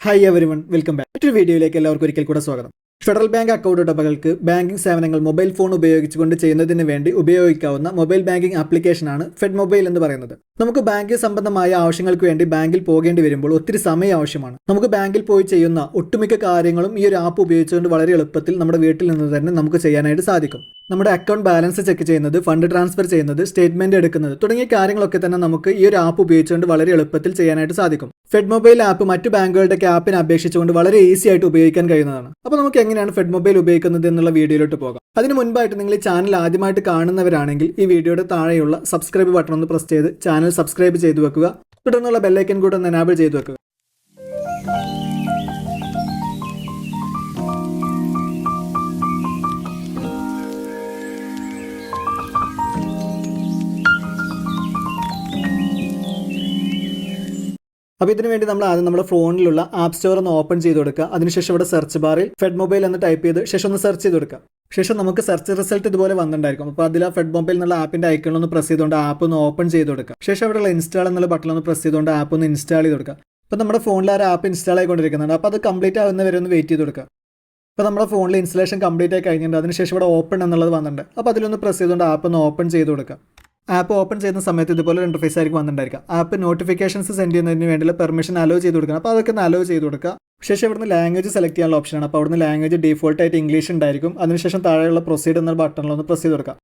Hi everyone, welcome back. മറ്റൊരു വീഡിയോയിലേക്ക് എല്ലാവർക്കും ഒരിക്കൽ കൂടെ സ്വാഗതം. ഫെഡറൽ ബാങ്ക് അക്കൗണ്ട് ഉടമകൾക്ക് ബാങ്കിംഗ് സേവനങ്ങൾ മൊബൈൽ ഫോൺ ഉപയോഗിച്ചുകൊണ്ട് ചെയ്യുന്നതിന് വേണ്ടി ഉപയോഗിക്കാവുന്ന മൊബൈൽ ബാങ്കിംഗ് ആപ്ലിക്കേഷനാണ് ഫെഡ് മൊബൈൽ എന്ന് പറയുന്നത്. നമുക്ക് ബാങ്കിംഗ് സംബന്ധമായ ആവശ്യങ്ങൾക്ക് വേണ്ടി ബാങ്കിൽ പോകേണ്ടി വരുമ്പോൾ ഒത്തിരി സമയം ആവശ്യമാണ്. നമുക്ക് ബാങ്കിൽ പോയി ചെയ്യുന്ന ഒട്ടുമിക്ക കാര്യങ്ങളും ഈ ഒരു ആപ്പ് ഉപയോഗിച്ചുകൊണ്ട് വളരെ എളുപ്പത്തിൽ നമ്മുടെ വീട്ടിൽ നിന്ന് തന്നെ നമുക്ക് ചെയ്യാനായിട്ട് സാധിക്കും. നമ്മുടെ അക്കൗണ്ട് ബാലൻസ് ചെക്ക് ചെയ്യുന്നത്, ഫണ്ട് ട്രാൻസ്ഫർ ചെയ്യുന്നത്, സ്റ്റേറ്റ്മെന്റ് എടുക്കുന്നത് തുടങ്ങിയ കാര്യങ്ങളൊക്കെ തന്നെ നമുക്ക് ഈ ഒരു ആപ്പ് ഉപയോഗിച്ചുകൊണ്ട് വളരെ എളുപ്പത്തിൽ ചെയ്യാനായിട്ട് സാധിക്കും. ഫെഡ് മൊബൈൽ ആപ്പ് മറ്റു ബാങ്കുകളുടെ ആപ്പിനെ അപേക്ഷിച്ചുകൊണ്ട് വളരെ ഈസി ആയിട്ട് ഉപയോഗിക്കാൻ കഴിയുന്നതാണ്. അപ്പോൾ നമുക്ക് എങ്ങനെയാണ് ഫെഡ് മൊബൈൽ ഉപയോഗിക്കുന്നത് എന്നുള്ള വീഡിയോയിലോട്ട് പോകാം. അതിന് മുൻപായിട്ട് നിങ്ങൾ ഈ ചാനൽ ആദ്യമായിട്ട് കാണുന്നവരാണെങ്കിൽ ഈ വീഡിയോയുടെ താഴെയുള്ള സബ്സ്ക്രൈബ് ബട്ടൺ ഒന്ന് പ്രസ് ചെയ്ത് ചാനൽ സബ്സ്ക്രൈബ് ചെയ്തു വെക്കുക. തുടർന്നുള്ള ബെല്ലൈക്കൻ കൂടെ ഒന്ന് എനാബിൾ ചെയ്തു വെക്കുക. അപ്പോൾ ഇതിനു വേണ്ടി നമ്മൾ ആദ്യം നമ്മുടെ ഫോണിലുള്ള ആപ്പ് സ്റ്റോർ ഒന്ന് ഓപ്പൺ ചെയ്ത് കൊടുക്കുക. അതിനുശേഷം ഇവിടെ സെർച്ച് ബാറിൽ ഫെഡ് മൊബൈൽ എന്ന് ടൈപ്പ് ചെയ്ത് ശേഷം ഒന്ന് സെർച്ച് ചെയ്ത് കൊടുക്കുക. ശേഷം നമുക്ക് സെർച്ച് റിസൾട്ട് ഇതുപോലെ വന്നിട്ടുണ്ടായിരിക്കും. അപ്പോൾ അതിൽ ആ ഫെഡ് മൊബൈൽ എന്നുള്ള ആപ്പിന്റെ ഐക്കൺ ഒന്ന് പ്രസ് ചെയ്തുകൊണ്ട് ആപ്പ് ഒന്ന് ഓപ്പൺ ചെയ്ത് കൊടുക്കുക. ശേഷം അവിടെയുള്ള ഇൻസ്റ്റാൾ എന്നുള്ള ബട്ടൺ ഒന്ന് പ്രസ് ചെയ്തുകൊണ്ട് ആപ്പ് ഒന്ന് ഇൻസ്റ്റാൾ ചെയ്ത് കൊടുക്കുക. അപ്പോൾ നമ്മുടെ ഫോണിൽ ആ ആപ്പ് ഇൻസ്റ്റാൾ ആയിക്കൊണ്ടിരിക്കുന്നുണ്ട്. അപ്പോൾ അത് കംപ്ലീറ്റ് ആവുന്നവരെ ഒന്ന് വെയിറ്റ് ചെയ്ത് കൊടുക്കുക. അപ്പോൾ നമ്മുടെ ഫോണിൽ ഇൻസ്റ്റലേഷൻ കംപ്ലീറ്റ് ആയി കഴിഞ്ഞിട്ടുണ്ട്. അതിനുശേഷം ഇവിടെ ഓപ്പൺ എന്നുള്ളത് വന്നിട്ടുണ്ട്. അപ്പോൾ അതിലൊന്ന് പ്രസ് ചെയ്തുകൊണ്ട് ആപ്പ് ഒന്ന് ഓപ്പൺ ചെയ്ത് കൊടുക്കുക. ആപ്പ് ഓപ്പൺ ചെയ്യുന്ന സമയത്ത് ഇതുപോലെ ഒരു ഇന്റർഫേസ് ആയിരിക്കും വന്നിട്ടുണ്ടായിരിക്കുക. ആപ്പ് നോട്ടിഫിക്കേഷൻസ് സെൻഡ് ചെയ്യുന്നതിന് വേണ്ടിയുള്ള പെർമിഷൻ അലോ ചെയ്ത് കൊടുക്കണം. അപ്പോൾ അതൊക്കെ ഒന്ന് അലോ ചെയ്ത് കൊടുക്കുക. ശേഷം ഇവിടുന്ന് ലാംഗ്വേജ് സെലക്ട് ചെയ്യാനുള്ള ഓപ്ഷനാണ്. അപ്പോൾ അവിടുന്ന് ലാംഗ്വേജ് ഡീഫോൾട്ട് ആയിട്ട് ഇംഗ്ലീഷ് ഉണ്ടായിരിക്കും. അതിനുശേഷം താഴെയുള്ള പ്രൊസീഡ് എന്ന ബട്ടണിലൊന്ന് പ്രസ് ചെയ്ത് കൊടുക്കുക.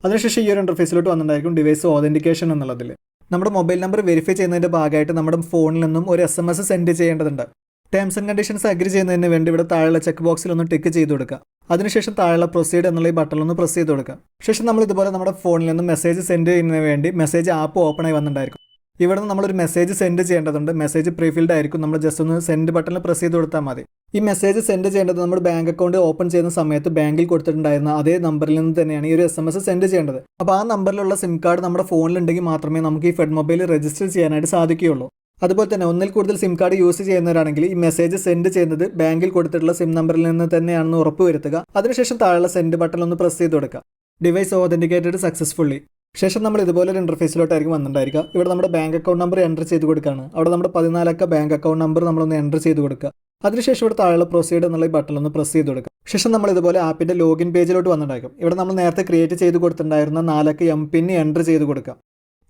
അതിനുശേഷം ഈ ഒരു ഇന്റർഫേസിലോട്ട് വന്നിട്ടുണ്ടായിരിക്കും ഡിവൈസ് ഓതന്റിക്കേഷൻ എന്നുള്ളതിൽ. നമ്മുടെ മൊബൈൽ നമ്പർ വെരിഫൈ ചെയ്യുന്നതിൻ്റെ ഭാഗമായിട്ട് നമ്മുടെ ഫോണിൽ നിന്നും ഒരു SMS സെൻഡ് ചെയ്യേണ്ടതുണ്ട്. ടേംസ് ആൻഡ് കണ്ടീഷൻസ് അഗ്രി ചെയ്യുന്നതിന് വേണ്ടി ഇവിടെ താഴെയുള്ള ചെക്ക് ബോക്സിൽ ഒന്ന് ടിക്ക് ചെയ്ത് കൊടുക്കുക. അതിനുശേഷം താഴെയുള്ള പ്രൊസീഡ് എന്നുള്ള ഈ ബട്ടണിലൊന്ന് പ്രസ് ചെയ്ത് കൊടുക്കുക. ശേഷം നമ്മൾ ഇതുപോലെ നമ്മുടെ ഫോണിൽ നിന്ന് മെസ്സേജ് സെൻഡ് ചെയ്യുന്നതിന് വേണ്ടി മെസ്സേജ് ആപ്പ് ഓപ്പൺ ആയി വന്നിട്ടുണ്ടായിരിക്കും. ഇവിടെ നിന്ന് നമ്മളൊരു മെസ്സേജ് സെൻഡ് ചെയ്യേണ്ടതുണ്ട്. മെസ്സേജ് പ്രീഫിൽഡ് ആയിരിക്കും. നമ്മൾ ജസ്റ്റ് ഒന്ന് സെൻഡ് ബട്ടണിൽ പ്രസ് ചെയ്ത് കൊടുത്താൽ മതി. ഈ മെസ്സേജ് സെൻഡ് ചെയ്യേണ്ടത് നമ്മുടെ ബാങ്ക് അക്കൗണ്ട് ഓപ്പൺ ചെയ്യുന്ന സമയത്ത് ബാങ്കിൽ കൊടുത്തിട്ടുണ്ടായിരുന്ന അതേ നമ്പറിൽ നിന്ന് തന്നെയാണ് ഈ ഒരു SMS സെൻഡ് ചെയ്യേണ്ടത്. അപ്പോൾ ആ നമ്പറിലുള്ള സിം കാർഡ് നമ്മുടെ ഫോണിലുണ്ടെങ്കിൽ മാത്രമേ നമുക്ക് ഈ ഫെഡ് മൊബൈൽ രജിസ്റ്റർ ചെയ്യാനായിട്ട് സാധിക്കുകയുള്ളൂ. അതുപോലെ തന്നെ ഒന്നിൽ കൂടുതൽ സിം കാർഡ് യൂസ് ചെയ്യുന്നവരാണെങ്കിൽ ഈ മെസ്സേജ് സെൻഡ് ചെയ്യുന്നത് ബാങ്കിൽ കൊടുത്തിട്ടുള്ള സിം നമ്പറിൽ നിന്ന് തന്നെയാണെന്ന് ഉറപ്പുവരുത്തുക. അതിനുശേഷം താഴെയുള്ള സെൻഡ് ബട്ടൺ ഒന്ന് പ്രസ് ചെയ്ത് കൊടുക്കുക. Device authenticated successfully. ശേഷം നമ്മൾ ഇതുപോലെ ഒരു ഇന്റർഫേസിലോട്ടായിരിക്കും വന്നിട്ടുണ്ടായിരിക്കുക. ഇവിടെ നമ്മുടെ ബാങ്ക് അക്കൗണ്ട് നമ്പർ എൻ്റർ ചെയ്ത് കൊടുക്കുകയാണ്. അവിടെ നമ്മുടെ 14 അക്ക ബാങ്ക് അക്കൗണ്ട് നമ്പർ നമ്മളൊന്ന് എൻ്റർ ചെയ്ത് കൊടുക്കുക. അതിനുശേഷം ഇവിടെ താഴെയുള്ള പ്രൊസീഡ് എന്നുള്ള ഈ ബട്ടൺ ഒന്ന് പ്രസ് ചെയ്ത് കൊടുക്കുക. ശേഷം നമ്മൾ ഇതുപോലെ ആപ്പിന്റെ ലോഗിൻ പേജിലോട്ട് വന്നിട്ടുണ്ടായിരിക്കും. ഇവിടെ നമ്മൾ നേരത്തെ ക്രിയേറ്റ് ചെയ്ത് കൊടുത്തിട്ടുണ്ടായിരുന്ന 4 അക്ക MPIN എൻ്റർ ചെയ്ത് കൊടുക്കുക.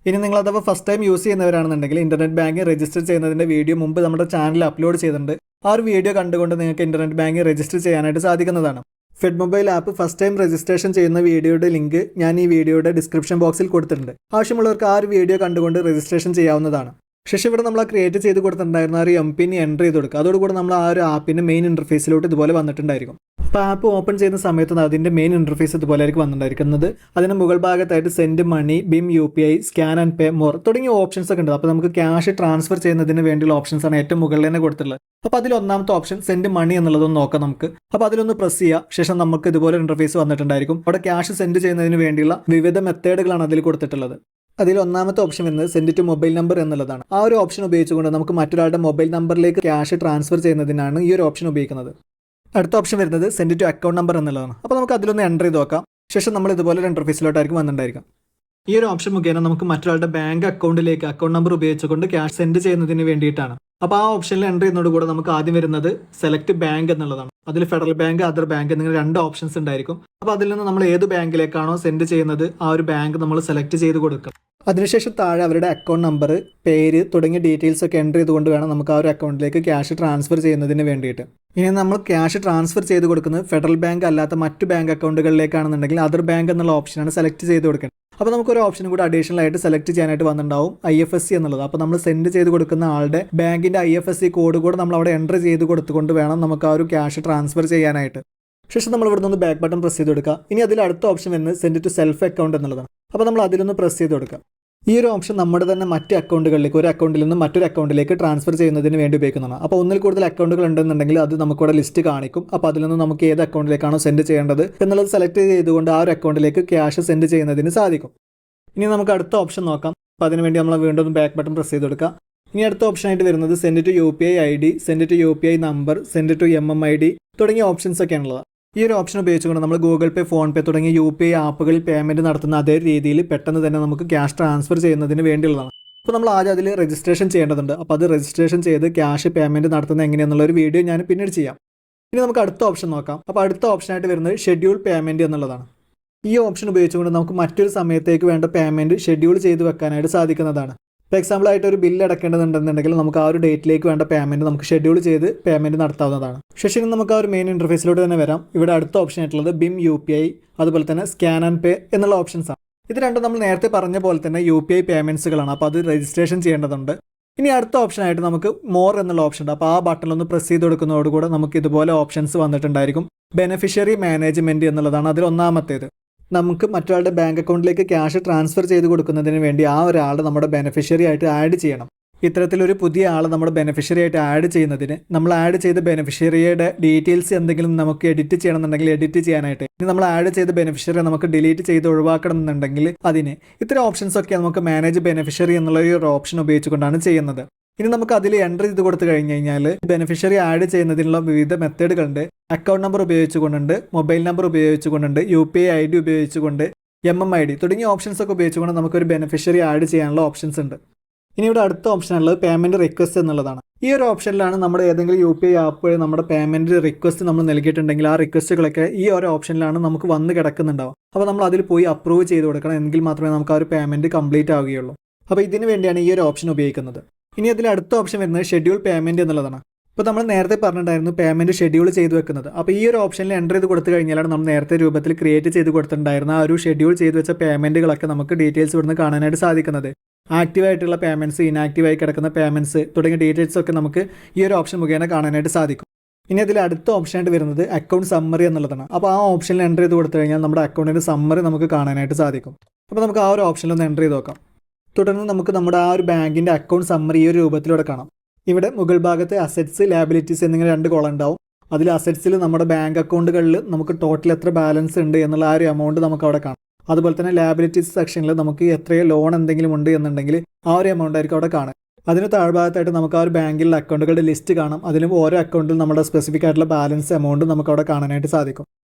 ഇനി നിങ്ങൾ അഥവാ ഫസ്റ്റ് ടൈം യൂസ് ചെയ്യുന്നവരാണെന്നുണ്ടെങ്കിൽ ഇന്റർനെറ്റ് ബാങ്കിങ് രജിസ്റ്റർ ചെയ്യുന്നതിൻ്റെ വീഡിയോ മുമ്പ് നമ്മുടെ ചാനലിൽ അപ്ലോഡ് ചെയ്തിട്ടുണ്ട്. ആ ഒരു വീഡിയോ കണ്ടുകൊണ്ട് നിങ്ങൾക്ക് ഇന്റർനെറ്റ് ബാങ്കിങ് രജിസ്റ്റർ ചെയ്യാനായിട്ട് സാധിക്കുന്നതാണ്. Fed mobile app first time registration ചെയ്യുന്ന വീഡിയോയുടെ ലിങ്ക് ഞാൻ ഈ വീഡിയോയുടെ ഡിസ്ക്രിപ്ഷൻ ബോക്സിൽ കൊടുത്തിട്ടുണ്ട്. ആവശ്യമുള്ളവർക്ക് ആ ഒരു വീഡിയോ കണ്ടുകൊണ്ട് രജിസ്ട്രേഷൻ ചെയ്യാവുന്നതാണ്. ശേഷം ഇവിടെ നമ്മൾ ക്രിയേറ്റ് ചെയ്ത് കൊടുത്തിട്ടുണ്ടായിരുന്ന ആ ഒരു MPIN എൻ്റർ ചെയ്ത് കൊടുക്കുക. അതോടുകൂടി നമ്മൾ ആ ഒരു ആപ്പിൻ്റെ മെയിൻ ഇന്റർഫേസിലോട്ട് ഇതുപോലെ വന്നിട്ടുണ്ടായിരിക്കും. അപ്പോൾ ആപ്പ് ഓപ്പൺ ചെയ്യുന്ന സമയത്ത് അതിൻ്റെ മെയിൻ ഇന്റർഫേസ് ഇതുപോലെ ആയിരിക്കും വന്നിട്ടുണ്ടായിരിക്കുന്നത്. അതിന് മുകൾ ഭാഗത്തായിട്ട് send money, BIM UPI, scan and pay more തുടങ്ങിയ ഓപ്ഷൻസ് ഒക്കെ ഉണ്ട്. അപ്പോൾ നമുക്ക് ക്യാഷ് ട്രാൻസ്ഫർ ചെയ്യുന്നതിന് വേണ്ടിയുള്ള ഓപ്ഷൻസ് ആണ് ഏറ്റവും മുകളിൽ തന്നെ കൊടുത്തിട്ടുള്ളത്. അപ്പോൾ അതിൽ ഒന്നാമത്തെ ഓപ്ഷൻ സെൻഡ് മണി എന്നുള്ളതൊന്ന് നോക്കാം നമുക്ക്. അപ്പോൾ അതിലൊന്ന് പ്രസ് ചെയ്യുക. ശേഷം നമുക്ക് ഇതുപോലെ ഇന്റർഫേസ് വന്നിട്ടുണ്ടായിരിക്കും. അവിടെ ക്യാഷ് സെൻഡ് ചെയ്യുന്നതിന് വേണ്ടിയുള്ള വിവിധ മെത്തേഡുകളാണ് അതിൽ കൊടുത്തിട്ടുള്ളത്. അതിൽ ഒന്നാമത്തെ ഓപ്ഷൻ വരുന്നത് സെൻഡ് ടു മൊബൈൽ നമ്പർ എന്നുള്ളതാണ്. ആ ഒരു ഓപ്ഷൻ ഉപയോഗിച്ചുകൊണ്ട് നമുക്ക് മറ്റൊരാളുടെ മൊബൈൽ നമ്പറിലേക്ക് ക്യാഷ് ട്രാൻസ്ഫർ ചെയ്യുന്നതിനാണ് ഈ ഒരു ഓപ്ഷൻ ഉപയോഗിക്കുന്നത്. അടുത്ത ഓപ്ഷൻ വരുന്നത് സെൻഡ് ടു അക്കൗണ്ട് നമ്പർ എന്നുള്ളതാണ്. അപ്പോൾ നമുക്ക് അതിലൊന്ന് എൻ്റർ ചെയ്ത് നോക്കാം. ശേഷം നമ്മൾ ഇതുപോലെ ഒരു ഇന്റർഫേസിലോട്ടായിരിക്കും വന്നിട്ടുണ്ടായിരിക്കും. ഈ ഒരു ഓപ്ഷൻ മുഖേന നമുക്ക് മറ്റൊരാളുടെ ബാങ്ക് അക്കൗണ്ടിലേക്ക് അക്കൗണ്ട് നമ്പർ ഉപയോഗിച്ചുകൊണ്ട് ക്യാഷ് സെൻഡ് ചെയ്യുന്നതിന് വേണ്ടിയിട്ടാണ്. അപ്പോൾ ആ ഓപ്ഷനിൽ എൻ്റർ ചെയ്യുന്നതോടുകൂടെ നമുക്ക് ആദ്യം വരുന്നത് സെലക്ട് ബാങ്ക് എന്നുള്ളതാണ്. അതിൽ ഫെഡറൽ ബാങ്ക്, അതർ ബാങ്ക് എന്നിങ്ങനെ 2 ഓപ്ഷൻസ് ഉണ്ടായിരിക്കും. അപ്പോൾ അതിൽ നിന്ന് നമ്മൾ ഏത് ബാങ്കിലേക്കാണോ സെൻഡ് ചെയ്യുന്നത് ആ ഒരു ബാങ്ക് നമ്മൾ സെലക്ട് ചെയ്ത് കൊടുക്കും. അതിനുശേഷം താഴെ അവരുടെ അക്കൗണ്ട് നമ്പർ, പേര് തുടങ്ങിയ ഡീറ്റെയിൽസ് ഒക്കെ എൻ്റർ ചെയ്തുകൊണ്ട് വേണം നമുക്ക് ആ ഒരു അക്കൗണ്ടിലേക്ക് ക്യാഷ് ട്രാൻസ്ഫർ ചെയ്യുന്നതിന് വേണ്ടിയിട്ട്. ഇനി നമ്മൾ ക്യാഷ് ട്രാൻസ്ഫർ ചെയ്ത് കൊടുക്കുന്നത് ഫെഡറൽ ബാങ്ക് അല്ലാത്ത മറ്റു ബാങ്ക് അക്കൗണ്ടുകളിലേക്കാണെന്നുണ്ടെങ്കിൽ അതർ ബാങ്ക് എന്നുള്ള ഓപ്ഷനാണ് സെലക്ട് ചെയ്ത് കൊടുക്കുന്നത്. അപ്പോൾ നമുക്കൊരു ഓപ്ഷനും കൂടി അഡീഷണൽ ആയിട്ട് സെലക്ട് ചെയ്യാനായിട്ട് വന്നിട്ടുണ്ടാവും, IFSC എന്നുള്ളത്. അപ്പോൾ നമ്മൾ സെൻഡ് ചെയ്ത് കൊടുക്കുന്ന ആളുടെ ബാങ്കിൻ്റെ IFSC കോഡ് കൂടെ നമ്മൾ അവിടെ എൻ്റർ ചെയ്ത് കൊടുത്തുകൊണ്ട് വേണം നമുക്ക് ആ ഒരു ക്യാഷ് ട്രാൻസ്ഫർ ചെയ്യാനായിട്ട്. ശേഷം നമ്മൾ ഇവിടെ നിന്ന് ബാക്ക് ബട്ടൺ പ്രസ് ചെയ്ത് കൊടുക്കുക. ഇനി അതിൽ അടുത്ത ഓപ്ഷൻ വരുന്നത് സെൻഡ് ടു സെൽഫ് അക്കൗണ്ട് എന്നുള്ളതാണ്. അപ്പോൾ നമ്മൾ അതിലൊന്ന് പ്രസ് ചെയ്ത് കൊടുക്കുക. ഈ ഒരു ഓപ്ഷൻ നമ്മുടെ തന്നെ മറ്റ് അക്കൗണ്ടുകളിലേക്ക്, ഒരു അക്കൗണ്ടിൽ നിന്ന് മറ്റൊരു അക്കൗണ്ടിലേക്ക് ട്രാൻസ്ഫർ ചെയ്യുന്നതിന് വേണ്ടി ഉപയോഗിക്കുന്നതാണ്. അപ്പോൾ ഒന്നിൽ കൂടുതൽ അക്കൗണ്ടുകൾ ഉണ്ടെന്നുണ്ടെങ്കിൽ അത് നമുക്കിവിടെ ലിസ്റ്റ് കാണിക്കും. അപ്പോൾ അതിൽ നിന്ന് നമുക്ക് ഏത് അക്കൗണ്ടിലേക്കാണോ സെൻഡ് ചെയ്യേണ്ടത് എന്നുള്ളത് സെലക്ട് ചെയ്തുകൊണ്ട് ആ ഒരു അക്കൗണ്ടിലേക്ക് ക്യാഷ് സെൻഡ് ചെയ്യുന്നതിന് സാധിക്കും. ഇനി നമുക്ക് അടുത്ത ഓപ്ഷൻ നോക്കാം. അപ്പോൾ അതിനുവേണ്ടി നമ്മൾ വീണ്ടും ബാക്ക് ബട്ടൺ പ്രസ് ചെയ്ത് കൊടുക്കുക. ഇനി അടുത്ത ഓപ്ഷനായിട്ട് വരുന്നത് send to UPI ID, send to UPI number, send to MMID തുടങ്ങിയ ഓപ്ഷൻസ് ഒക്കെയാണുള്ളത്. ഈ ഒരു ഓപ്ഷൻ ഉപയോഗിച്ചുകൊണ്ട് നമ്മൾ ഗൂഗിൾ പേ, ഫോൺ പേ തുടങ്ങിയ UPI ആപ്പുകളിൽ പേയ്മെൻറ്റ് നടത്തുന്ന അതേ രീതിയിൽ പെട്ടെന്ന് തന്നെ നമുക്ക് ക്യാഷ് ട്രാൻസ്ഫർ ചെയ്യുന്നതിന് വേണ്ടിയുള്ളതാണ്. അപ്പോൾ നമ്മൾ ആദ്യം അതിൽ രജിസ്ട്രേഷൻ ചെയ്യേണ്ടതുണ്ട്. അപ്പോൾ അത് രജിസ്ട്രേഷൻ ചെയ്ത് ക്യാഷ് പേയ്മെൻറ്റ് നടത്തുന്നത് എങ്ങനെയാണെന്നുള്ള ഒരു വീഡിയോ ഞാൻ പിന്നീട് ചെയ്യാം. ഇനി നമുക്ക് അടുത്ത ഓപ്ഷൻ നോക്കാം. അപ്പോൾ അടുത്ത ഓപ്ഷനായിട്ട് വരുന്നത് ഷെഡ്യൂൾ പേയ്മെൻറ്റ് എന്നുള്ളതാണ്. ഈ ഓപ്ഷൻ ഉപയോഗിച്ചുകൊണ്ട് നമുക്ക് മറ്റൊരു സമയത്തേക്ക് വേണ്ട പേയ്മെൻറ്റ് ഷെഡ്യൂൾ ചെയ്ത് വെക്കാനായിട്ട് സാധിക്കുന്നതാണ്. ഫോർ എക്സാമ്പിൾ ആയിട്ട് ഒരു ബില്ല് അടക്കേണ്ടതുണ്ടെന്നുണ്ടെങ്കിൽ നമുക്ക് ആ ഒരു ഡേറ്റിലേക്ക് വേണ്ട പേയ്മെൻറ്റ് നമുക്ക് ഷെഡ്യൂൾ ചെയ്ത് പേയ്മെൻറ്റ് നടത്താവുന്നതാണ്. ശേഷം നമുക്ക് ആ ഒരു മെയിൻ ഇൻ്റർഫേസിലോട്ട് തന്നെ വരാം. ഇവിടെ അടുത്ത ഓപ്ഷൻ ആയിട്ടുള്ളത് BIM UPI അതുപോലെ തന്നെ സ്കാൻ ആൻഡ് പേ എന്നുള്ള ഓപ്ഷൻസാണ്. ഇത് രണ്ടും നമ്മൾ നേരത്തെ പറഞ്ഞ പോലെ തന്നെ UPI പേയ്മെൻറ്റ്സുകളാണ്. അപ്പോൾ അത് രജിസ്ട്രേഷൻ ചെയ്യേണ്ടതുണ്ട്. ഇനി അടുത്ത ഓപ്ഷനായിട്ട് നമുക്ക് മോർ എന്നുള്ള ഓപ്ഷൻ ഉണ്ട്. അപ്പോൾ ആ ബട്ടണിലൊന്ന് പ്രസ് ചെയ്ത് കൊടുക്കുന്നതോടുകൂടെ നമുക്ക് ഇതുപോലെ ഓപ്ഷൻസ് വന്നിട്ടുണ്ടായിരിക്കും. ബെനിഫിഷ്യറി മാനേജ്മെൻറ്റ് എന്നുള്ളതാണ് അതിൽ ഒന്നാമത്തേത്. നമുക്ക് മറ്റൊരാളുടെ ബാങ്ക് അക്കൗണ്ടിലേക്ക് ക്യാഷ് ട്രാൻസ്ഫർ ചെയ്ത് കൊടുക്കുന്നതിന് വേണ്ടി ആ ഒരാൾ നമ്മുടെ ബെനിഫിഷ്യറി ആയിട്ട് ആഡ് ചെയ്യണം. ഇത്തരത്തിലൊരു പുതിയ ആൾ നമ്മുടെ ബെനിഫിഷ്യറി ആയിട്ട് ആഡ് ചെയ്യുന്നതിന് നമ്മൾ ആഡ് ചെയ്ത ബെനിഫിഷ്യറിയുടെ ഡീറ്റെയിൽസ് എന്തെങ്കിലും നമുക്ക് എഡിറ്റ് ചെയ്യണമെന്നുണ്ടെങ്കിൽ എഡിറ്റ് ചെയ്യാനായിട്ട്, ഇനി നമ്മൾ ആഡ് ചെയ്ത ബെനിഫിഷ്യറി നമുക്ക് ഡിലീറ്റ് ചെയ്ത് ഒഴിവാക്കണം എന്നുണ്ടെങ്കിൽ അതിന് ഇത്തരം ഓപ്ഷൻസ് ഒക്കെ നമുക്ക് മാനേജ് ബെനിഫിഷ്യറി എന്നുള്ള ഒരു ഓപ്ഷൻ ഉപയോഗിച്ചുകൊണ്ടാണ് ചെയ്യുന്നത്. ഇനി നമുക്ക് അതിൽ എൻ്റർ ചെയ്ത് കൊടുത്തു കഴിഞ്ഞ് കഴിഞ്ഞാൽ ബെനിഫിഷ്യറി ആഡ് ചെയ്യുന്നതിനുള്ള വിവിധ മെത്തേഡുകളുണ്ട്. അക്കൗണ്ട് നമ്പർ ഉപയോഗിച്ചുകൊണ്ടുണ്ട്, മൊബൈൽ നമ്പർ ഉപയോഗിച്ചുകൊണ്ടുണ്ട്, UPI ID ഉപയോഗിച്ചുകൊണ്ട്, MMID തുടങ്ങിയ ഓപ്ഷൻസ് ഒക്കെ ഉപയോഗിച്ചുകൊണ്ട് നമുക്കൊരു ബെനിഫിഷ്യറി ആഡ് ചെയ്യാനുള്ള ഓപ്ഷൻസ് ഉണ്ട്. ഇനി ഇവിടെ അടുത്ത ഓപ്ഷനുള്ളത് പേയ്മെൻറ്റ് റിക്വസ്റ്റ് എന്നുള്ളതാണ്. ഈ ഒരു ഓപ്ഷനിലാണ് നമ്മുടെ ഏതെങ്കിലും UPI ആപ്പ് വഴി നമ്മുടെ പേയ്മെൻറ്റ് റിക്വസ്റ്റ് നമ്മൾ നൽകിയിട്ടുണ്ടെങ്കിൽ ആ റിക്വസ്റ്റുകളൊക്കെ ഈ ഒരു ഓപ്ഷനിലാണ് നമുക്ക് വന്ന് കിടക്കുന്നുണ്ടാവും. അപ്പോൾ നമ്മൾ അതിൽ പോയി അപ്രൂവ് ചെയ്ത് കൊടുക്കണം, എങ്കിൽ മാത്രമേ നമുക്ക് ആ ഒരു പേയ്മെൻറ്റ് കംപ്ലീറ്റ് ആവുകയുള്ളൂ. അപ്പോൾ ഇതിന് വേണ്ടിയാണ് ഈ ഒരു ഓപ്ഷൻ ഉപയോഗിക്കുന്നത്. ഇനി അതിൽ അടുത്ത ഓപ്ഷൻ വരുന്നത് ഷെഡ്യൂൾ പേയ്മെൻറ്റ് എന്നുള്ളതാണ്. അപ്പോൾ നമ്മൾ നേരത്തെ പറഞ്ഞിട്ടുണ്ടായിരുന്നു പേയ്മെൻറ്റ് ഷെഡ്യൂൾ ചെയ്ത് വെക്കുന്നത്. അപ്പോൾ ഈ ഒരു ഓപ്ഷനിൽ എൻ്റർ ചെയ്ത് കൊടുത്തു കഴിഞ്ഞാലാണ് നമ്മൾ നേരത്തെ രൂപത്തിൽ ക്രിയേറ്റ് ചെയ്ത് കൊടുത്തിട്ടുണ്ടായിരുന്ന ആ ഒരു ഷെഡ്യൂൾ ചെയ്ത് വെച്ച പേയ്മെൻറ്റുകളൊക്കെ നമുക്ക് ഡീറ്റെയിൽസ് ഇവിടുന്ന് കാണാനായിട്ട് സാധിക്കുന്നത്. ആക്റ്റീവായിട്ടുള്ള പേയ്മെൻറ്റ്സ്, ഇനാക്റ്റീവായി കിടക്കുന്ന പേയ്മെൻറ്റ്സ് തുടങ്ങിയ ഡീറ്റെയിൽസ് ഒക്കെ നമുക്ക് ഈ ഒരു ഓപ്ഷൻ മുഖേന കാണാനായിട്ട് സാധിക്കും. ഇനി അതിൽ അടുത്ത ഓപ്ഷനായിട്ട് വരുന്നത് അക്കൗണ്ട് സമ്മറി എന്നുള്ളതാണ്. അപ്പോൾ ആ ഓപ്ഷനിൽ എൻ്റർ ചെയ്ത് കൊടുത്തു കഴിഞ്ഞാൽ നമ്മുടെ അക്കൗണ്ടിൻ്റെ സമ്മറി നമുക്ക് കാണാനായിട്ട് സാധിക്കും. അപ്പോൾ നമുക്ക് ആ ഒരു ഓപ്ഷനിൽ ഒന്ന് എൻ്റർ ചെയ്ത് നോക്കാം. തുടർന്ന് നമുക്ക് നമ്മുടെ ആ ഒരു ബാങ്കിൻ്റെ അക്കൗണ്ട് സമ്മറി ഈ ഒരു രൂപത്തിലൂടെ കാണാം. ഇവിടെ മുകൾ ഭാഗത്ത് അസറ്റ്സ്, ലാബിലിറ്റീസ് എന്നിങ്ങനെ 2 കോളം ഉണ്ടാവും. അതിൽ അസറ്റ്സിൽ നമ്മുടെ ബാങ്ക് അക്കൗണ്ടുകളിൽ നമുക്ക് ടോട്ടൽ എത്ര ബാലൻസ് ഉണ്ട് എന്നുള്ള ആ ഒരു എമൗണ്ട് നമുക്ക് അവിടെ കാണാം. അതുപോലെ തന്നെ ലാബിലിറ്റീസ് സെക്ഷനിൽ നമുക്ക് എത്രയോ ലോൺ എന്തെങ്കിലും ഉണ്ട് എന്നുണ്ടെങ്കിൽ ആ ഒരു എമൗണ്ട് ആയിരിക്കും അവിടെ കാണുക. അതിന് താഴ്ഭാഗത്തായിട്ട് നമുക്ക് ആ ഒരു ബാങ്കിലെ അക്കൗണ്ടുകളുടെ ലിസ്റ്റ് കാണാം. അതിലും ഓരോ അക്കൗണ്ടിലും നമ്മുടെ സ്പെസിഫിക് ആയിട്ടുള്ള ബാലൻസ് എമൗണ്ട് നമുക്ക് അവിടെ കാണാനായിട്ട് സാധിക്കും.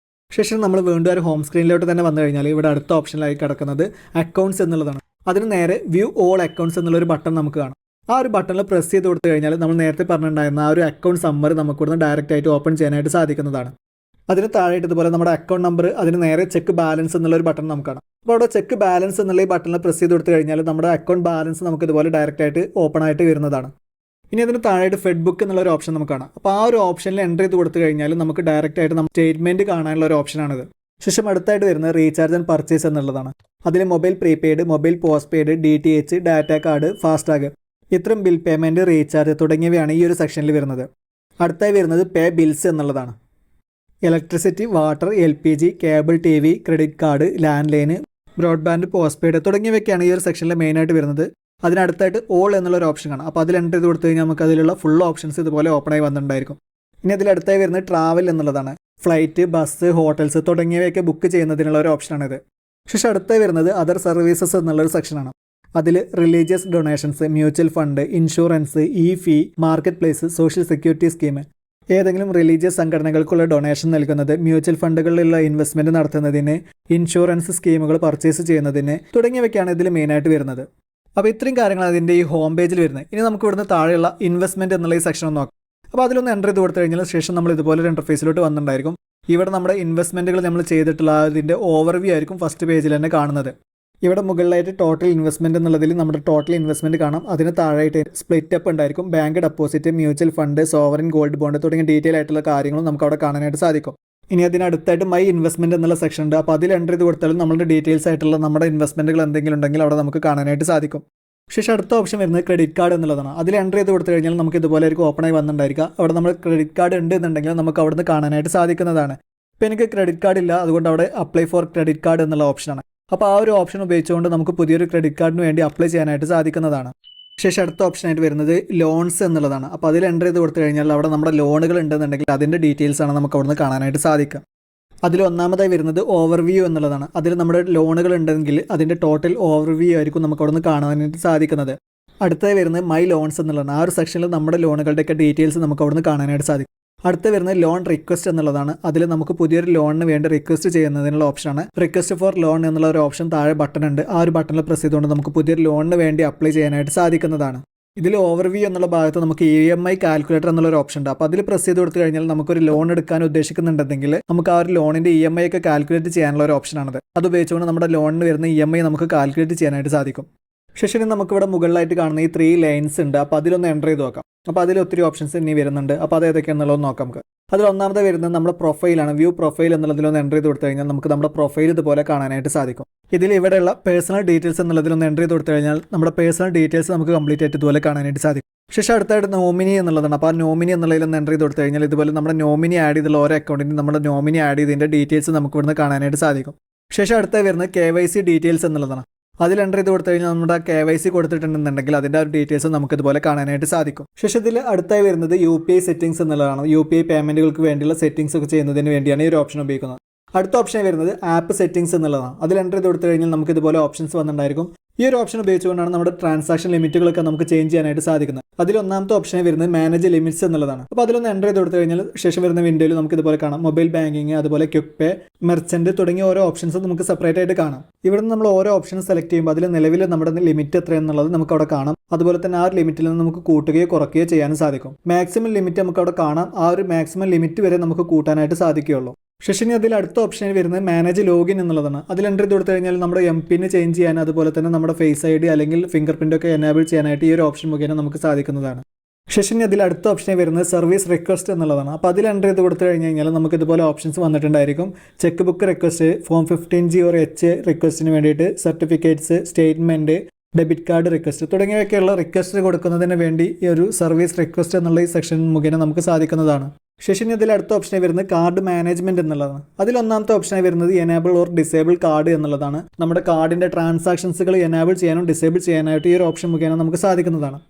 ശേഷം നമ്മൾ വീണ്ടും ഒരു ഹോം സ്ക്രീനിലോട്ട് തന്നെ വന്നു കഴിഞ്ഞാൽ ഇവിടെ അടുത്ത ഓപ്ഷനിലായി കിടക്കുന്നത് അക്കൗണ്ട്സ് എന്നുള്ളതാണ്. അതിന് നേരെ വ്യൂ ഓൾ അക്കൗണ്ട്സ് എന്നുള്ളൊരു ബട്ടൺ നമുക്ക് കാണാം. ആ ഒരു ബട്ടണിൽ പ്രസ് ചെയ്ത് കൊടുത്തു കഴിഞ്ഞാൽ നമ്മൾ നേരത്തെ പറഞ്ഞിട്ടുണ്ടായിരുന്ന ആ ഒരു അക്കൗണ്ട് സമ്മറി നമുക്ക് ഇവിടുന്ന് ഡയറക്റ്റ് ആയിട്ട് ഓപ്പൺ ചെയ്യാനായിട്ട് സാധിക്കുന്നതാണ്. അതിന് താഴെയായിട്ട് ഇതുപോലെ നമ്മുടെ അക്കൗണ്ട് നമ്പർ, അതിന് നേരെ ചെക്ക് ബാലൻസ് എന്നുള്ളൊരു ബട്ടൺ നമുക്ക് കാണാം. അപ്പോൾ അവിടെ ചെക്ക് ബാലൻസ് എന്നുള്ള ഈ ബട്ടണിൽ പ്രസ് ചെയ്ത് കൊടുത്തു കഴിഞ്ഞാൽ നമ്മുടെ അക്കൗണ്ട് ബാലൻസ് നമുക്ക് ഇതുപോലെ ഡയറക്റ്റ് ആയിട്ട് ഓപ്പൺ ആയിട്ട് വരുന്നതാണ്. ഇനി അതിന് താഴെയായിട്ട് ഫെഡ് ബുക്ക് എന്നുള്ളൊരു ഓപ്ഷൻ നമുക്ക് കാണാം. അപ്പോൾ ആ ഒരു ഓപ്ഷനിൽ എൻ്റർ ചെയ്ത് കൊടുത്തു കഴിഞ്ഞാൽ നമുക്ക് ഡയറക്റ്റ് ആയിട്ട് നമ്മൾ സ്റ്റേറ്റ്മെൻറ്റ് കാണാനുള്ള ഒരു ഓപ്ഷനാണിത്. ശേഷം അടുത്തായിട്ട് വരുന്നത് റീചാർജ് ആൻഡ് പർച്ചേസ് എന്നുള്ളതാണ്. അതിൽ mobile prepaid, mobile postpaid, DTH, data card, FASTag ഇത്തരം ബിൽ പേയ്മെൻറ്റ്, റീചാർജ് തുടങ്ങിയവയാണ് ഈ ഒരു സെക്ഷനിൽ വരുന്നത്. അടുത്തായി വരുന്നത് പേ ബിൽസ് എന്നുള്ളതാണ്. Electricity, water, LPG, cable TV, credit card, landline, broadband, postpaid തുടങ്ങിയവയൊക്കെയാണ് ഈ ഒരു സെക്ഷനിൽ മെയിനായിട്ട് വരുന്നത്. അതിനടുത്തായിട്ട് ഓൾ എന്നുള്ളൊരു ഓപ്ഷൻ കാണാം. അപ്പോൾ അതിൽ എൻ്റർ ചെയ്ത് കൊടുത്തു കഴിഞ്ഞാൽ നമുക്ക് അതിലുള്ള ഫുൾ ഓപ്ഷൻസ് ഇതുപോലെ ഓപ്പണായി വന്നിട്ടുണ്ടായിരിക്കും. ഇനി അതിലടുത്തായി വരുന്നത് ട്രാവൽ എന്നുള്ളതാണ്. ഫ്ലൈറ്റ്, ബസ്, ഹോട്ടൽസ് തുടങ്ങിയവയൊക്കെ ബുക്ക് ചെയ്യുന്നതിനുള്ള ഒരു ഓപ്ഷനാണിത്. ശേഷം അടുത്തായി വരുന്നത് അതർ സർവീസസ് എന്നുള്ളൊരു സെക്ഷനാണ്. അതിൽ religious donations, mutual fund, insurance, fee, marketplace, social security scheme, ഏതെങ്കിലും റിലീജിയസ് സംഘടനകൾക്കുള്ള ഡൊണേഷൻ നൽകുന്നത്, മ്യൂച്വൽ ഫണ്ടുകളിലുള്ള ഇൻവെസ്റ്റ്മെൻറ്റ് നടത്തുന്നതിന്, ഇൻഷുറൻസ് സ്കീമുകൾ പർച്ചേസ് ചെയ്യുന്നതിന് തുടങ്ങിയവയ്ക്കാണ് ഇതിൽ മെയിനായിട്ട് വരുന്നത്. അപ്പോൾ ഇത്രയും കാര്യങ്ങൾ അതിൻ്റെ ഈ ഹോം പേജിൽ വരുന്നത്. ഇനി നമുക്ക് ഇവിടുന്ന് താഴെയുള്ള ഇൻവെസ്റ്റ്മെൻറ്റ് എന്നുള്ള ഈ സെക്ഷൻ ഒന്ന് നോക്കാം. അപ്പോൾ അതിലൊന്ന് എൻ്റർ ചെയ്ത് കൊടുത്തു കഴിഞ്ഞാൽ ശേഷം നമ്മൾ ഇതുപോലെ ഒരു ഇൻ്റർഫേസിലോട്ട് വന്നിട്ടുണ്ടായിരിക്കും. ഇവിടെ നമ്മുടെ ഇൻവെസ്റ്റ്മെൻറ്റുകൾ നമ്മൾ ചെയ്തിട്ടുള്ള അതിൻ്റെ ഓവർവ്യൂ ആയിരിക്കും ഫസ്റ്റ് പേജിൽ തന്നെ കാണുന്നത്. ഇവിടെ മുകളിലായിട്ട് ടോട്ടൽ ഇൻവെസ്റ്റ്മെൻറ്റ് എന്നുള്ളതിൽ നമ്മുടെ ടോട്ടൽ ഇൻവെസ്റ്റ്മെൻറ്റ് കാണാം. അതിന് താഴെയായിട്ട് സ്പ്ലിറ്റ് അപ്പ് ഉണ്ടായിരിക്കും. Bank deposit, mutual fund, sovereign gold bond തുടങ്ങിയ ഡീറ്റെയിൽ ആയിട്ടുള്ള കാര്യങ്ങളും നമുക്ക് അവിടെ കാണാനായിട്ട് സാധിക്കും. ഇനി അതിനടുത്തായിട്ട് മൈ ഇൻവെസ്റ്റ്മെൻറ്റ് എന്നുള്ള സെക്ഷൻ ഉണ്ട്. അപ്പോൾ അതിൽ എൻ്റർ ചെയ്ത് കൊടുത്താലും നമ്മുടെ ഡീറ്റെയിൽസ് ആയിട്ടുള്ള നമ്മുടെ ഇൻവെസ്റ്റ്മെൻറ്റുകൾ എന്തെങ്കിലും ഉണ്ടെങ്കിൽ അവിടെ നമുക്ക് കാണാനായിട്ട് സാധിക്കും. ശേഷം അടുത്ത ഓപ്ഷൻ വരുന്നത് ക്രെഡിറ്റ് കാർഡ് എന്നുള്ളതാണ്. അതിൽ എൻ്റർ ചെയ്ത് കൊടുത്തു കഴിഞ്ഞാൽ നമുക്ക് ഇതുപോലെ ആയിരിക്കും ഓപ്പണായി വന്നിട്ടുണ്ടായിരിക്കുക. അവിടെ നമ്മൾ ക്രെഡിറ്റ് കാർഡ് ഉണ്ട് എന്നുണ്ടെങ്കിൽ നമുക്ക് അവിടെ നിന്ന് കാണാനായിട്ട് സാധിക്കുന്നതാണ്. ഇപ്പോൾ എനിക്ക് ക്രെഡിറ്റ് കാർഡ് ഇല്ല, അതുകൊണ്ട് അവിടെ അപ്ലൈ ഫോർ ക്രെഡിറ്റ് കാർഡ് എന്നുള്ള ഓപ്ഷനാണ്. അപ്പോൾ ആ ഒരു ഓപ്ഷൻ ഉപയോഗിച്ചുകൊണ്ട് നമുക്ക് പുതിയൊരു ക്രെഡിറ്റ് കാർഡിന് വേണ്ടി അപ്ലൈ ചെയ്യാനായിട്ട് സാധിക്കുന്നതാണ്. ശേഷം അടുത്ത ഓപ്ഷനായിട്ട് വരുന്നത് ലോൺസ് എന്നുള്ളതാണ്. അപ്പോൾ അതിൽ എൻ്റർ ചെയ്ത് കൊടുത്തു കഴിഞ്ഞാൽ അവിടെ നമ്മുടെ ലോണുകൾ ഉണ്ടെന്നുണ്ടെങ്കിൽ അതിൻ്റെ ഡീറ്റെയിൽസ് ആണ് നമുക്ക് അവിടെ നിന്ന് കാണാനായിട്ട് സാധിക്കുക. അതിൽ ഒന്നാമതായി വരുന്നത് ഓവർവ്യൂ എന്നുള്ളതാണ്. അതിൽ നമ്മുടെ ലോണുകൾ ഉണ്ടെങ്കിൽ അതിൻ്റെ ടോട്ടൽ ഓവർവ്യൂ ആയിരിക്കും നമുക്ക് അവിടെ നിന്ന് കാണാനായിട്ട് സാധിക്കുന്നത്. അടുത്തതായി വരുന്നത് മൈ ലോൺസ് എന്നുള്ളതാണ്. ആ ഒരു സെക്ഷനിൽ നമ്മുടെ ലോണുകളുടെയൊക്കെ ഡീറ്റെയിൽസ് നമുക്ക് അവിടെ നിന്ന് കാണാനായിട്ട് സാധിക്കും. അടുത്ത വരുന്നത് ലോൺ റിക്വസ്റ്റ് എന്നുള്ളതാണ്. അതിൽ നമുക്ക് പുതിയൊരു ലോണിന് വേണ്ടി റിക്വസ്റ്റ് ചെയ്യുന്നതിനുള്ള ഓപ്ഷനാണ്. റിക്വസ്റ്റ് ഫോർ ലോൺ എന്നുള്ള ഒരു ഓപ്ഷൻ താഴെ ബട്ടൺ ഉണ്ട്. ആ ഒരു ബട്ടണിൽ പ്രസ് ചെയ്തുകൊണ്ട് നമുക്ക് പുതിയൊരു ലോണിന് വേണ്ടി അപ്ലൈ ചെയ്യാനായിട്ട് സാധിക്കുന്നതാണ്. ഇതിൽ ഓവർവ്യൂ എന്നുള്ള ഭാഗത്ത് നമുക്ക് EMI കാൽക്കുലേറ്റർ എന്നുള്ളൊരു ഓപ്ഷൻ ഉണ്ട്. അപ്പോൾ അതിൽ പ്രസ് ചെയ്ത് കൊടുത്തു കഴിഞ്ഞാൽ നമുക്കൊരു ലോൺ എടുക്കാൻ ഉദ്ദേശിക്കുന്നുണ്ടെങ്കിൽ നമുക്ക് ആ ഒരു ലോണിന്റെ EMI ഒക്കെ കാൽക്കുലേറ്റ് ചെയ്യാനുള്ള ഒരു ഓപ്ഷനാണത്. അത് ഉപയോഗിച്ചുകൊണ്ട് നമ്മുടെ ലോണിന് വരുന്ന EMI നമുക്ക് കാൽക്കുലേറ്റ് ചെയ്യാനായിട്ട് സാധിക്കും. ശേഷം നമുക്കിവിടെ മുകളിലായിട്ട് കാണുന്ന ഈ 3 ലൈൻസ് ഉണ്ട്. അപ്പോൾ അതിലൊന്ന് എൻ്റർ ചെയ്ത് നോക്കാം. അപ്പോൾ അതിൽ ഒത്തിരി ഓപ്ഷൻസ് ഇനി വരുന്നുണ്ട്. അപ്പോൾ അത് ഏതൊക്കെയാണെന്നുള്ളത് നോക്കാം നമുക്ക്. അതിൽ ഒന്നാമത്തെ വരുന്നത് നമ്മുടെ പ്രൊഫൈലാണ്. വ്യൂ പ്രൊഫൈൽ എന്നുള്ളതിലൊന്ന് എൻ്റർ ചെയ്ത് കൊടുത്തു കഴിഞ്ഞാൽ നമുക്ക് നമ്മുടെ പ്രൊഫൈൽ ഇതുപോലെ കാണാനായിട്ട് സാധിക്കും. ഇതിൽ ഇവിടെയുള്ള പേഴ്സണൽ ഡീറ്റെയിൽസ് എന്നുള്ളതിലൊന്ന് എൻ്റർ ചെയ്ത് കൊടുത്തു കഴിഞ്ഞാൽ നമ്മുടെ പേഴ്സണൽ ഡീറ്റെയിൽസ് നമുക്ക് കംപ്ലീറ്റ് ആയിട്ട് ഇതുപോലെ കാണാനായിട്ട് സാധിക്കും. ശേഷം അടുത്തായിട്ട് നോമിനി എന്നുള്ളതാണ്. അപ്പോൾ ആ നോമിനി എന്നുള്ളതിലൊന്ന് എൻ്റർ ചെയ്ത് കൊടുത്തു കഴിഞ്ഞാൽ ഇതുപോലെ നമ്മുടെ നോമിനി ആഡ് ചെയ്തുള്ള ഓരോ അക്കൗണ്ടിന് നമ്മുടെ നോമിനി ആഡ് ചെയ്തതിൻ്റെ ഡീറ്റെയിൽസ് നമുക്ക് ഇവിടുന്ന് കാണാനായിട്ട് സാധിക്കും. ശേഷം അടുത്തായി വരുന്നത് KYC ഡീറ്റെയിൽസ് എന്നുള്ളതാണ്. അതിൽ എൻ്റർ ചെയ്ത് കൊടുത്തു കഴിഞ്ഞാൽ നമ്മുടെ KYC കൊടുത്തിട്ടുണ്ടെന്നുണ്ടെങ്കിൽ അതിൻ്റെ ഒരു ഡീറ്റെയിൽസ് നമുക്ക് ഇതുപോലെ കാണാനായിട്ട് സാധിക്കും. ശേഷം ഇതിൽ അടുത്തായി വരുന്നത് UPI സെറ്റിംഗ്സ് എന്നുള്ളതാണ്. UPI പേയ്മെൻറ്റുകൾക്ക് വേണ്ടിയുള്ള സെറ്റിംഗ്സ് ഒക്കെ ചെയ്യുന്നതിന് വേണ്ടിയാണ് ഈ ഒരു ഓപ്ഷൻ ഉപയോഗിക്കുന്നത്. അടുത്ത ഓപ്ഷൻ വരുന്നത് ആപ്പ് സെറ്റിംഗ്സ് എന്നുള്ളതാണ്. അതിൽ എൻ്റർ ചെയ്ത് കൊടുത്തു കഴിഞ്ഞാൽ നമുക്ക് ഇതുപോലെ ഓപ്ഷൻസ് വന്നിട്ടുണ്ടായിരിക്കും. ഈ ഒരു ഓപ്ഷൻ ഉപയോഗിച്ചുകൊണ്ടാണ് നമ്മുടെ ട്രാൻസാക്ഷൻ ലിമിറ്റുകളൊക്കെ നമുക്ക് ചേഞ്ച് ചെയ്യാനായിട്ട് സാധിക്കുന്നത്. അതിൽ ഒന്നാമത്തെ ഓപ്ഷൻ വരുന്നത് മാനേജ് ലിമിറ്റ്സ് എന്നുള്ളതാണ്. അപ്പോൾ അതിലൊന്ന് എൻ്റർ ചെയ്ത് കൊടുത്തു കഴിഞ്ഞാൽ ശേഷം വരുന്ന വിൻഡോയിൽ നമുക്ക് ഇതുപോലെ കാണാം മൊബൈൽ ബാങ്കിങ്, അതുപോലെ ക്വിക്ക് പേ, മെർച്ചന്റ് തുടങ്ങിയ ഓരോ ഓപ്ഷൻസ് നമുക്ക് സെപ്പറേറ്റ് ആയിട്ട് കാണാം. ഇവിടുന്ന് നമ്മൾ ഓരോ ഓപ്ഷൻ സെലക്ട് ചെയ്യുമ്പോൾ അതിൽ നിലവിൽ നമ്മുടെ ലിമിറ്റ് എത്രയെന്നുള്ളത് നമുക്ക് അവിടെ കാണാം. അതുപോലെ തന്നെ ആ ഒരു ലിമിറ്റിൽ നിന്ന് നമുക്ക് കൂട്ടുകയോ കുറയ്ക്കുകയോ ചെയ്യാനും സാധിക്കും. മാക്സിമം ലിമിറ്റ് നമുക്ക് അവിടെ കാണാം. ആ ഒരു മാക്സിമം ലിമിറ്റ് വരെ നമുക്ക് കൂട്ടാനായിട്ട് സാധിക്കുകയുള്ളൂ. ശേഷം അതിൽ അടുത്ത ഓപ്ഷൻ വരുന്നത് മാനേജ് ലോഗിൻ എന്നുള്ളതാണ്. അതിൽ എൻ്റർ ചെയ്ത് കൊടുത്തു കഴിഞ്ഞാൽ നമ്മുടെ MPIN ചേഞ്ച് ചെയ്യാൻ, അതുപോലെ തന്നെ നമ്മുടെ ഫേസ് ID അല്ലെങ്കിൽ ഫിംഗർ പ്രിൻ്റ് ഒക്കെ എനേബിൾ ചെയ്യാനായിട്ട് ഈ ഒരു ഓപ്ഷൻ മുഖേന നമുക്ക് സാധിക്കുന്നതാണ്. ശേഷം അതിൽ അടുത്ത ഓപ്ഷൻ വരുന്നത് സർവീസ് റിക്വസ്റ്റ് എന്നുള്ളതാണ്. അപ്പോൾ അതിൽ എൻ്റർ ചെയ്ത് കൊടുത്തു കഴിഞ്ഞാൽ നമുക്ക് ഇതുപോലെ ഓപ്ഷൻസ് വന്നിട്ടുണ്ടായിരിക്കും. Cheque book request, form 15G or H റിക്വസ്റ്റിന് വേണ്ടിയിട്ട്, certificates, statement, debit card request തുടങ്ങിയവയൊക്കെയുള്ള റിക്വസ്റ്റ് കൊടുക്കുന്നതിന് വേണ്ടി ഈ ഒരു സർവീസ് റിക്വസ്റ്റ് എന്നുള്ള ഈ സെക്ഷൻ മുഖേന നമുക്ക് സാധിക്കുന്നതാണ്. ശേഷം ഇതിൽ അടുത്ത ഓപ്ഷനായി വരുന്നത് കാർഡ് മാനേജ്മെന്റ് എന്നുള്ളതാണ്. അതിൽ ഒന്നാമത്തെ ഓപ്ഷനായി വരുന്നത് എനേബിൾ ഓർ ഡിസേബിൾ കാർഡ് എന്നുള്ളതാണ്. നമ്മുടെ കാർഡിന്റെ ട്രാൻസാക്ഷൻസുകൾ എനേബിൾ ചെയ്യാനും ഡിസേബിൾ ചെയ്യാനായിട്ട് ഈ ഒരു ഓപ്ഷൻ മുഖേന നമുക്ക് സാധിക്കുന്നതാണ്.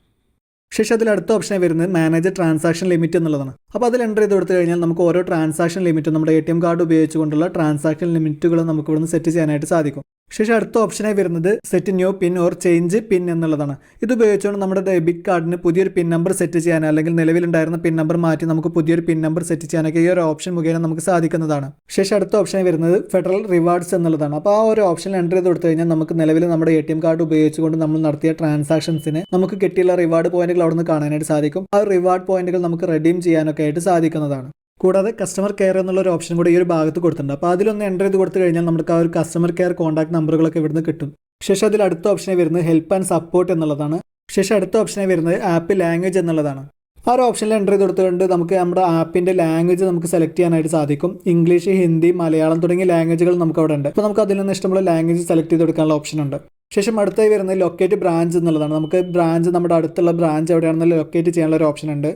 ശേഷം അതിൽ അടുത്ത ഓപ്ഷനായി വരുന്നത് മാനേജ് ട്രാൻസാക്ഷൻ ലിമിറ്റ് എന്നുള്ളതാണ്. അപ്പോൾ അതിൽ എൻ്റർ ചെയ്ത് കൊടുത്തു കഴിഞ്ഞാൽ നമുക്ക് ഓരോ ട്രാൻസാക്ഷൻ ലിമിറ്റും നമ്മുടെ ATM കാർഡ് ഉപയോഗിച്ചുകൊണ്ടുള്ള ട്രാൻസാക്ഷൻ ലിമിറ്റുകൾ നമുക്ക് ഇവിടുന്ന് സെറ്റ് ചെയ്യാനായിട്ട് സാധിക്കും. ശേഷം അടുത്ത ഓപ്ഷനായി വരുന്നത് set new PIN or change PIN എന്നുള്ളതാണ്. ഇത് ഉപയോഗിച്ചുകൊണ്ട് നമ്മുടെ ഡെബിറ്റ് കാർഡിന് പുതിയൊരു പിൻ നമ്പർ സെറ്റ് ചെയ്യാൻ, അല്ലെങ്കിൽ നിലവിലുണ്ടായിരുന്ന പിൻ നമ്പർ മാറ്റി നമുക്ക് പുതിയൊരു പിൻ നമ്പർ സെറ്റ് ചെയ്യാനൊക്കെ ഈ ഒരു ഓപ്ഷൻ മുഖേന നമുക്ക് സാധിക്കുന്നതാണ്. ശേഷം അടുത്ത ഓപ്ഷനായി വരുന്നത് ഫെഡറൽ റിവാർഡ്സ് എന്നുള്ളതാണ്. അപ്പോൾ ആ ഒരു ഓപ്ഷനിൽ എൻ്റർ ചെയ്ത് കൊടുത്തു കഴിഞ്ഞാൽ നമുക്ക് നിലവിൽ നമ്മുടെ ATM കാർഡ് ഉപയോഗിച്ചുകൊണ്ട് നമ്മൾ നടത്തിയ ട്രാൻസാക്ഷൻസിന് നമുക്ക് കിട്ടിയുള്ള റിവാർഡ് പോയിന്റുകൾ അവിടെ നിന്ന് കാണാനായിട്ട് സാധിക്കും. ആ റിവാർഡ് പോയിന്റുകൾ നമുക്ക് റെഡീം ചെയ്യാനൊക്കെ ആയിട്ട് സാധിക്കുന്നതാണ്. കൂടാതെ കസ്റ്റമർ കെയർ എന്നുള്ളൊരു ഓപ്ഷൻ കൂടി ഈ ഒരു ഭാഗത്ത് കൊടുത്തിട്ടുണ്ട്. അപ്പോൾ അതിലൊന്ന് എൻ്റർ ചെയ്ത് കൊടുത്തു കഴിഞ്ഞാൽ നമുക്ക് ആ ഒരു കസ്റ്റമർ കെയർ കോൺടാക്ട് നമ്പറുകളൊക്കെ ഇവിടുന്ന് കിട്ടും. ശേഷം അതിൽ അടുത്ത ഓപ്ഷനായി വരുന്നത് ഹെൽപ്പ് ആൻഡ് സപ്പോർട്ട് എന്നുള്ളതാണ്. ശേഷം അടുത്ത ഓപ്ഷനായി വരുന്നത് ആപ്പ് ലാംഗ്വേജ് എന്നുള്ളതാണ്. ആ ഒരു ഓപ്ഷനിൽ എൻ്റർ ചെയ്ത് കൊടുത്തുകൊണ്ട് നമുക്ക് നമ്മുടെ ആപ്പിൻ്റെ ലാംഗ്വേജ് നമുക്ക് സെലക്ട് ചെയ്യാനായിട്ട് സാധിക്കും. ഇംഗ്ലീഷ്, ഹിന്ദി, മലയാളം തുടങ്ങിയ ലാംഗ്വേജുകൾ നമുക്ക് അവിടെ ഉണ്ട്. അപ്പോൾ നമുക്ക് അതിൽ നിന്ന് ഇഷ്ടമുള്ള ലാംഗ്വേജ് സെലക്ട് ചെയ്ത് കൊടുക്കാനുള്ള ഓപ്ഷൻ ഉണ്ട്. ശേഷം അടുത്തായി വരുന്നത് ലൊക്കേറ്റ് ബ്രാഞ്ച് എന്നുള്ളതാണ്. നമുക്ക് ബ്രാഞ്ച്, നമ്മുടെ അടുത്തുള്ള ബ്രാഞ്ച് എവിടെയാണെന്ന് ലൊക്കേറ്റ് ചെയ്യാനുള്ള ഒരു ഓപ്ഷൻ ഉണ്ട്.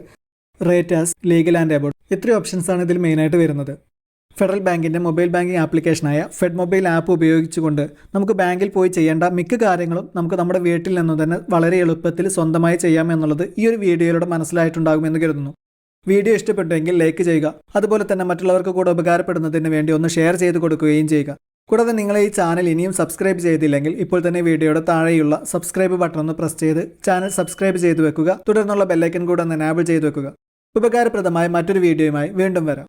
Rate us, legal and about, ഇത്രയും ഓപ്ഷൻസാണ് ഇതിൽ മെയിനായിട്ട് വരുന്നത്. ഫെഡറൽ ബാങ്കിൻ്റെ മൊബൈൽ ബാങ്കിങ് ആപ്ലിക്കേഷനായ ഫെഡ് മൊബൈൽ ആപ്പ് ഉപയോഗിച്ചുകൊണ്ട് നമുക്ക് ബാങ്കിൽ പോയി ചെയ്യേണ്ട മിക്ക കാര്യങ്ങളും നമുക്ക് നമ്മുടെ വീട്ടിൽ നിന്ന് തന്നെ വളരെ എളുപ്പത്തിൽ സ്വന്തമായി ചെയ്യാമെന്നുള്ളത് ഈ ഒരു വീഡിയോയിലൂടെ മനസ്സിലായിട്ടുണ്ടാകുമെന്ന് കരുതുന്നു. വീഡിയോ ഇഷ്ടപ്പെട്ടുവെങ്കിൽ ലൈക്ക് ചെയ്യുക. അതുപോലെ തന്നെ മറ്റുള്ളവർക്ക് കൂടെ ഉപകാരപ്പെടുന്നതിന് വേണ്ടി ഒന്ന് ഷെയർ ചെയ്ത് കൊടുക്കുകയും ചെയ്യുക. കൂടാതെ നിങ്ങൾ ഈ ചാനൽ ഇനിയും സബ്സ്ക്രൈബ് ചെയ്തില്ലെങ്കിൽ ഇപ്പോൾ തന്നെ വീഡിയോയുടെ താഴെയുള്ള സബ്സ്ക്രൈബ് ബട്ടൺ ഒന്ന് പ്രസ് ചെയ്ത് ചാനൽ സബ്സ്ക്രൈബ് ചെയ്ത് വെക്കുക. തുടർന്നുള്ള ബെല്ലൈക്കൻ കൂടെ ഒന്ന് എനേബിൾ ചെയ്ത് വെക്കുക. ഉപകാരപ്രദമായ മറ്റൊരു വീഡിയോയുമായി വീണ്ടും വരാം.